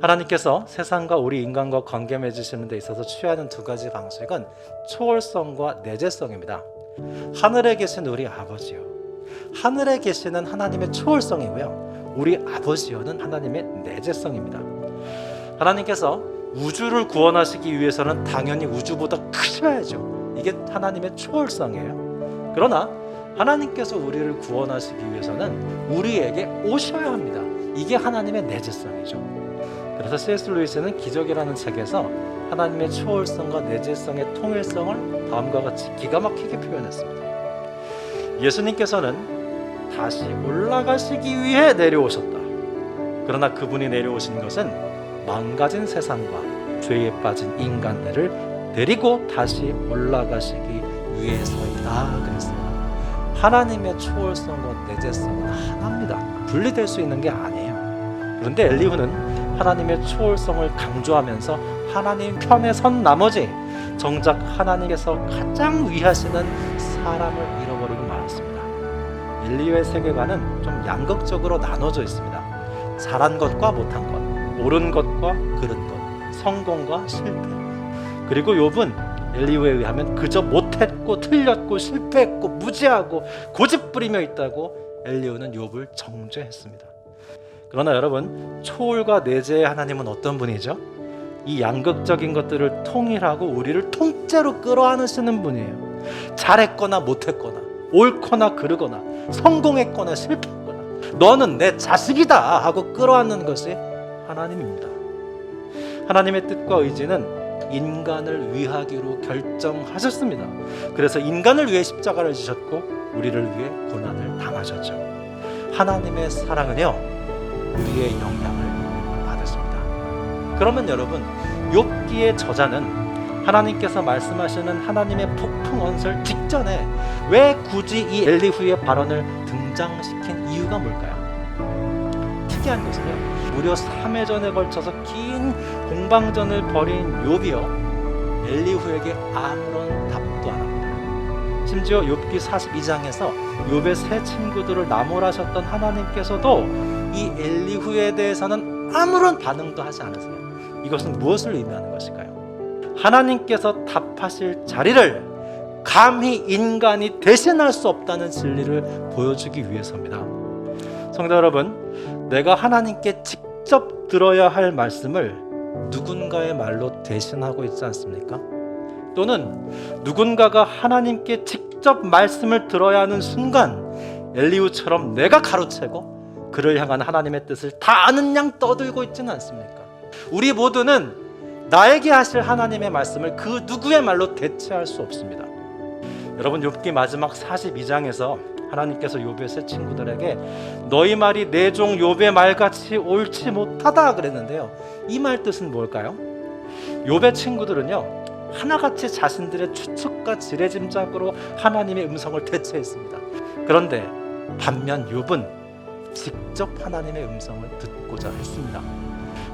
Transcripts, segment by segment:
하나님께서 세상과 우리 인간과 관계 맺으시는 데 있어서 취하는 두 가지 방식은 초월성과 내재성입니다. 하늘에 계신 우리 아버지요, 하늘에 계시는 하나님의 초월성이고요, 우리 아버지요는 하나님의 내재성입니다. 하나님께서 우주를 구원하시기 위해서는 당연히 우주보다 크셔야죠. 이게 하나님의 초월성이에요. 그러나 하나님께서 우리를 구원하시기 위해서는 우리에게 오셔야 합니다. 이게 하나님의 내재성이죠. 그래서 C.S. 루이스는 기적이라는 책에서 하나님의 초월성과 내재성의 통일성을 다음과 같이 기가 막히게 표현했습니다. 예수님께서는 다시 올라가시기 위해 내려오셨다. 그러나 그분이 내려오신 것은 망가진 세상과 죄에 빠진 인간들을 데리고 다시 올라가시기 위해서이다 그랬어요. 하나님의 초월성과 내재성은 하나입니다. 분리될 수 있는 게 아니에요. 그런데 엘리후는 하나님의 초월성을 강조하면서 하나님 편에 선 나머지 정작 하나님께서 가장 위하시는 사람을 잃어버리고 말았습니다. 엘리후의 세계관은 좀 양극적으로 나눠져 있습니다. 잘한 것과 못한 것, 옳은 것과 그른 것, 성공과 실패. 그리고 욥은 엘리후에 의하면 그저 못했고 틀렸고 실패했고 무지하고 고집부리며 있다고 엘리후는 욥을 정죄했습니다. 그러나 여러분, 초월과 내재의 하나님은 어떤 분이죠? 이 양극적인 것들을 통일하고 우리를 통째로 끌어안으시는 분이에요. 잘했거나 못했거나 옳거나 그르거나 성공했거나 실패했거나 너는 내 자식이다 하고 끌어안는 것이 하나님입니다. 하나님의 뜻과 의지는 인간을 위하기로 결정하셨습니다. 그래서 인간을 위해 십자가를 지셨고 우리를 위해 고난을 당하셨죠. 하나님의 사랑은요, 우리의 영향을 받으십니다. 그러면 여러분, 욥기의 저자는 하나님께서 말씀하시는 하나님의 폭풍 언설 직전에 왜 굳이 이 엘리후의 발언을 등장시킨 이유가 뭘까요? 특이한 것은요, 무려 3회전에 걸쳐서 긴 공방전을 벌인 욥이요, 엘리후에게 아무런 답도 안 합니다. 심지어 욥기 42장에서 욥의 세 친구들을 나무라셨던 하나님께서도 이 엘리후에 대해서는 아무런 반응도 하지 않으세요. 이것은 무엇을 의미하는 것일까요? 하나님께서 답하실 자리를 감히 인간이 대신할 수 없다는 진리를 보여주기 위해서입니다. 성도 여러분, 내가 하나님께 직접 들어야 할 말씀을 누군가의 말로 대신하고 있지 않습니까? 또는 누군가가 하나님께 직접 말씀을 들어야 하는 순간 엘리후처럼 내가 가로채고 그를 향한 하나님의 뜻을 다 아는 양 떠들고 있지는 않습니까? 우리 모두는 나에게 하실 하나님의 말씀을 그 누구의 말로 대체할 수 없습니다. 여러분, 욥기 마지막 42장에서 하나님께서 욥의 세 친구들에게 너희 말이 내 종 욥의 말같이 옳지 못하다 그랬는데요, 이 말 뜻은 뭘까요? 욥의 친구들은요, 하나같이 자신들의 추측과 지레짐작으로 하나님의 음성을 대체했습니다. 그런데 반면 욥은 직접 하나님의 음성을 듣고자 했습니다.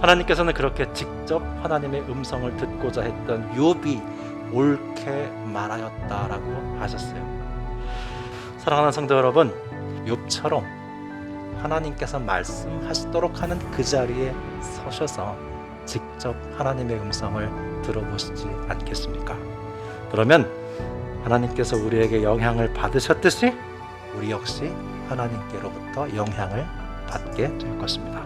하나님께서는 그렇게 직접 하나님의 음성을 듣고자 했던 욥이 옳게 말하였다라고 하셨어요. 사랑하는 성도 여러분, 욥처럼 하나님께서 말씀하시도록 하는 그 자리에 서셔서 직접 하나님의 음성을 들어보시지 않겠습니까? 그러면 하나님께서 우리에게 영향을 받으셨듯이 우리 역시 하나님께로부터 영향을 받게 될 것입니다.